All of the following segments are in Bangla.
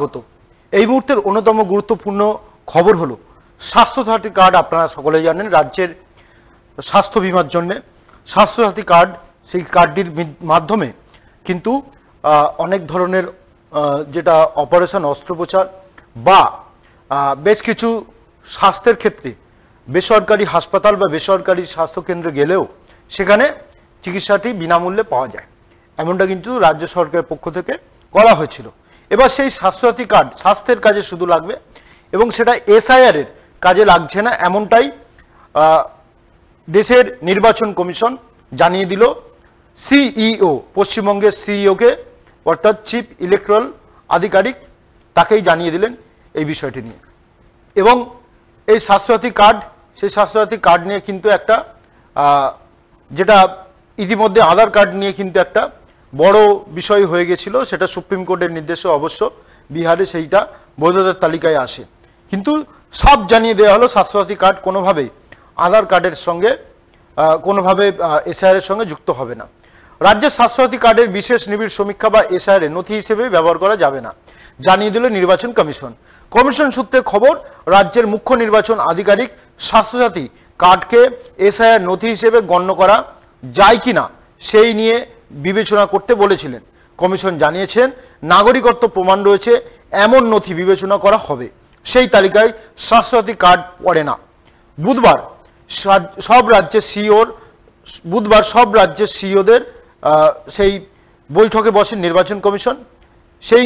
হতো। এই মুহূর্তের অন্যতম গুরুত্বপূর্ণ খবর হলো স্বাস্থ্যসাথী কার্ড। আপনারা সকলে জানেন রাজ্যের স্বাস্থ্য বিমার জন্য স্বাস্থ্যসাথী কার্ড, সেই কার্ডটির মাধ্যমে কিন্তু অনেক ধরনের যেটা অপারেশন, অস্ত্রোপচার বা বেশ কিছু স্বাস্থ্যের ক্ষেত্রে বেসরকারি হাসপাতাল বা বেসরকারি স্বাস্থ্যকেন্দ্রে গেলেও সেখানে চিকিৎসাটি বিনামূল্যে পাওয়া যায়, এমনটা কিন্তু রাজ্য সরকারের পক্ষ থেকে করা হয়েছিল। এবার সেই স্বাস্থ্যসাথী কার্ড স্বাস্থ্যের কাজে শুধু লাগবে এবং সেটা এসআইআর এর কাজে লাগছে না, এমনটাই দেশের নির্বাচন কমিশন জানিয়ে দিল। সিইও, পশ্চিমবঙ্গের সিইওকে, অর্থাৎ চিফ ইলেকট্রাল আধিকারিক, তাকেই জানিয়ে দিলেন এই বিষয়টি নিয়ে। এবং এই স্বাস্থ্যসাথী কার্ড, সেই স্বাস্থ্যসাথী কার্ড নিয়ে কিন্তু একটা যেটা ইতিমধ্যে আধার কার্ড নিয়ে কিন্তু একটা বড় বিষয় হয়ে গেছিল, সেটা সুপ্রিম কোর্টের নির্দেশে অবশ্য বিহারে সেইটা বৈধতার তালিকায় আসে। কিন্তু সব জানিয়ে দেওয়া হলো স্বাস্থ্যসাথী কার্ড কোনোভাবেই আধার কার্ডের সঙ্গে কোনোভাবে এসআইআর এর সঙ্গে যুক্ত হবে না। রাজ্যের স্বাস্থ্যসাথী কার্ডের বিশেষ নিবিড় সমীক্ষা বা এসআইআর এর নথি হিসেবে ব্যবহার করা যাবে না, জানিয়ে দিল নির্বাচন কমিশন। কমিশন সূত্রে খবর, রাজ্যের মুখ্য নির্বাচন আধিকারিক স্বাস্থ্যসাথী কার্ডকে এসআইআর নথি হিসেবে গণ্য করা যায় কিনা সেই নিয়ে বিবেচনা করতে বলেছিলেন। কমিশন জানিয়েছেন নাগরিকত্ব প্রমাণ রয়েছে এমন নথি বিবেচনা করা হবে, সেই তালিকায় স্বাস্থ্যসাথী কার্ড পড়ে না। বুধবার সব রাজ্যের সিইওদের সেই বৈঠকে বসেন নির্বাচন কমিশন। সেই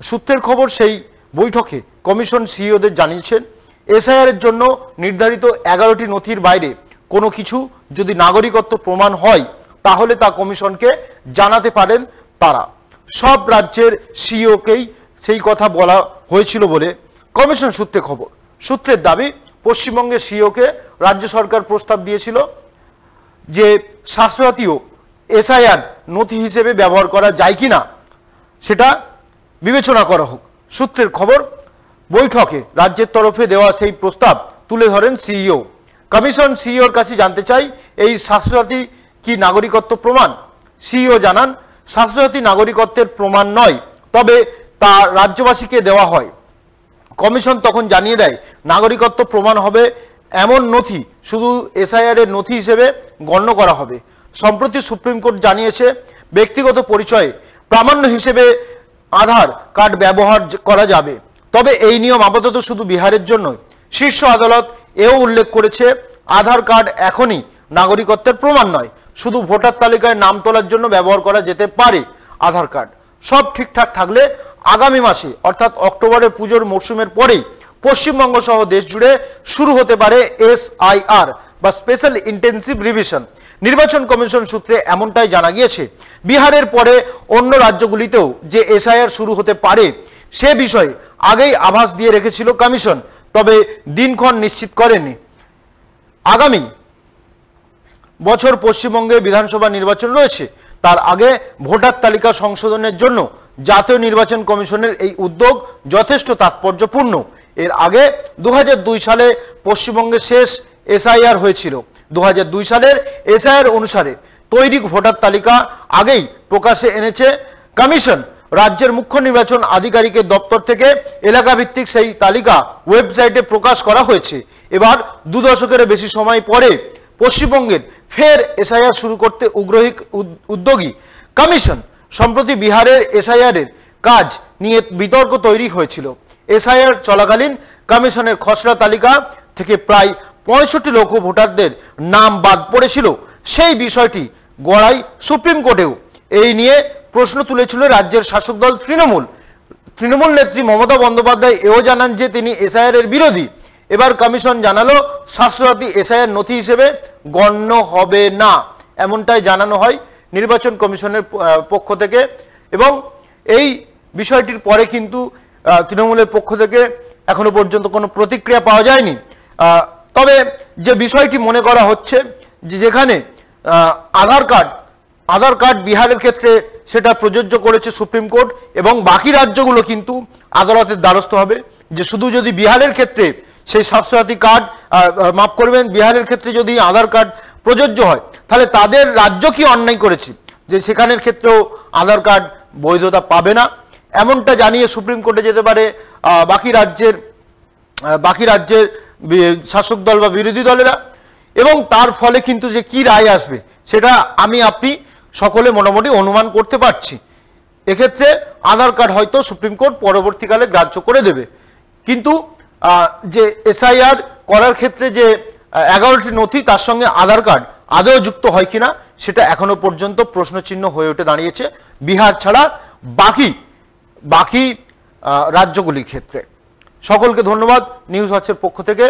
সূত্রের খবর, সেই বৈঠকে কমিশন সিইওদের জানিয়েছেন এসআইআর এর জন্য নির্ধারিত 11টি নথির বাইরে কোনো কিছু যদি নাগরিকত্ব প্রমাণ হয় তাহলে তা কমিশনকে জানাতে পারেন তারা। সব রাজ্যের সিইওকেই সেই কথা বলা হয়েছিল বলে কমিশন সূত্রে খবর। সূত্রের দাবি, পশ্চিমবঙ্গের সিইওকে রাজ্য সরকার প্রস্তাব দিয়েছিল যে স্বাস্থ্যসাথীও এসআইআর নথি হিসেবে ব্যবহার করা যায় কিনা সেটা বিবেচনা করা হোক। সূত্রের খবর, বৈঠকে রাজ্যের তরফে দেওয়া সেই প্রস্তাব তুলে ধরেন সিইও। কমিশন সিইওর কাছে জানতে চাই এই স্বাস্থ্যসাথী কি নাগরিকত্ব প্রমাণ। সিইও জানান স্বাস্থ্যসাথী নাগরিকত্বের প্রমাণ নয়, তবে তা রাজ্যবাসীকে দেওয়া হয়। কমিশন তখন জানিয়ে দেয় নাগরিকত্ব প্রমাণ হবে এমন নথি শুধু এসআইআর এর নথি হিসেবে গণ্য করা হবে। সম্প্রতি সুপ্রিম কোর্ট জানিয়েছে ব্যক্তিগত পরিচয়ে প্রামাণ্য হিসেবে আধার কার্ড ব্যবহার করা যাবে, তবে এই নিয়ম আপাতত শুধু বিহারের জন্যই। শীর্ষ আদালত এও উল্লেখ করেছে আধার কার্ড এখনই নাগরিকত্বের প্রমাণ নয়, শুধু ভোটার তালিকায় নাম তোলার জন্য ব্যবহার করা যেতে পারে আধার কার্ড। সব ঠিকঠাক থাকলে আগামী মাসে অর্থাৎ অক্টোবরের পুজোর মরশুমের পরেই পশ্চিমবঙ্গ সহ দেশ জুড়ে শুরু হতে পারে এসআইআর বা স্পেশাল ইন্টেন্সিভ রিভিশন। নির্বাচন কমিশন সূত্রে এমনটাই জানা গিয়েছে। বিহারের পরে অন্য রাজ্যগুলিতেও যে এসআইআর শুরু হতে পারে সে বিষয়ে আগেই আভাস দিয়ে রেখেছিল কমিশন, তবে দিনক্ষণ নিশ্চিত করেনি। আগামী বছর পশ্চিমবঙ্গে বিধানসভা নির্বাচন রয়েছে, তার আগে ভোটার তালিকা সংশোধনের জন্য জাতীয় নির্বাচন কমিশনের এই উদ্যোগ যথেষ্ট তাৎপর্যপূর্ণ। এর আগে 2002 সালে পশ্চিমবঙ্গে শেষ এসআইআর হয়েছিল। 2002 সালের এসআইআর অনুসারে তৈরি ভোটার তালিকা আগেই প্রকাশে এনেছে কমিশন। রাজ্যের মুখ্য নির্বাচন আধিকারিকের দপ্তর থেকে এলাকা ভিত্তিক সেই তালিকা ওয়েবসাইটে প্রকাশ করা হয়েছে। এবার 2 দশকের বেশি সময় পরে পশ্চিমবঙ্গের ফের এসআইআর শুরু করতে উদ্যোগী কমিশন। সম্প্রতি বিহারের এসআইআর এর কাজ নিয়ে বিতর্ক তৈরি হয়েছিল। এসআইআর চলাকালীন কমিশনের খসড়া তালিকা থেকে প্রায় 65 লক্ষ ভোটারদের নাম বাদ পড়েছিল। সেই বিষয়টি গড়াই সুপ্রিম কোর্টেও। এই নিয়ে প্রশ্ন তুলেছিল রাজ্যের শাসক দল তৃণমূল নেত্রী মমতা বন্দ্যোপাধ্যায় এও জানান যে তিনি এসআইআর এর বিরোধী। এবার কমিশন জানালো স্বাস্থ্যসাথী এসআইআর নথি হিসেবে গণ্য হবে না, এমনটাই জানানো হয় নির্বাচন কমিশনের পক্ষ থেকে। এবং এই বিষয়টির পরে কিন্তু তৃণমূলের পক্ষ থেকে এখনো পর্যন্ত কোনো প্রতিক্রিয়া পাওয়া যায়নি। তবে যে বিষয়টি মনে করা হচ্ছে যে যেখানে আধার কার্ড বিহারের ক্ষেত্রে সেটা প্রযোজ্য করেছে সুপ্রিম কোর্ট এবং বাকি রাজ্যগুলো কিন্তু আদালতের দ্বারস্থ হবে যে শুধু যদি বিহারের ক্ষেত্রে সেই স্বাস্থ্যসাথী কার্ড মাফ করবেন, বিহারের ক্ষেত্রে যদি আধার কার্ড প্রযোজ্য হয় তাহলে তাদের রাজ্য কি অন্যায় করেছে যে সেখানের ক্ষেত্রেও আধার কার্ড বৈধতা পাবে না। এমনটা জানিয়ে সুপ্রিম কোর্টে যেতে পারে বাকি রাজ্যের শাসক দল বা বিরোধী দলেরা, এবং তার ফলে কিন্তু যে কি রায় আসবে সেটা আমি আপনি সকলে মোটামুটি অনুমান করতে পারছি। এক্ষেত্রে আধার কার্ড হয়তো সুপ্রিম কোর্ট পরবর্তীকালে গ্রাহ্য করে দেবে, কিন্তু যে এসআইআর করার ক্ষেত্রে যে 11টি নথি তার সঙ্গে আধার কার্ড আদৌ যুক্ত হয় কিনা সেটা এখনো পর্যন্ত প্রশ্নচিহ্ন হয়ে উঠে দাঁড়িয়েছে বিহার ছাড়া বাকি রাজ্যগুলির ক্ষেত্রে। সকলকে ধন্যবাদ নিউজ ওয়াচের পক্ষ থেকে।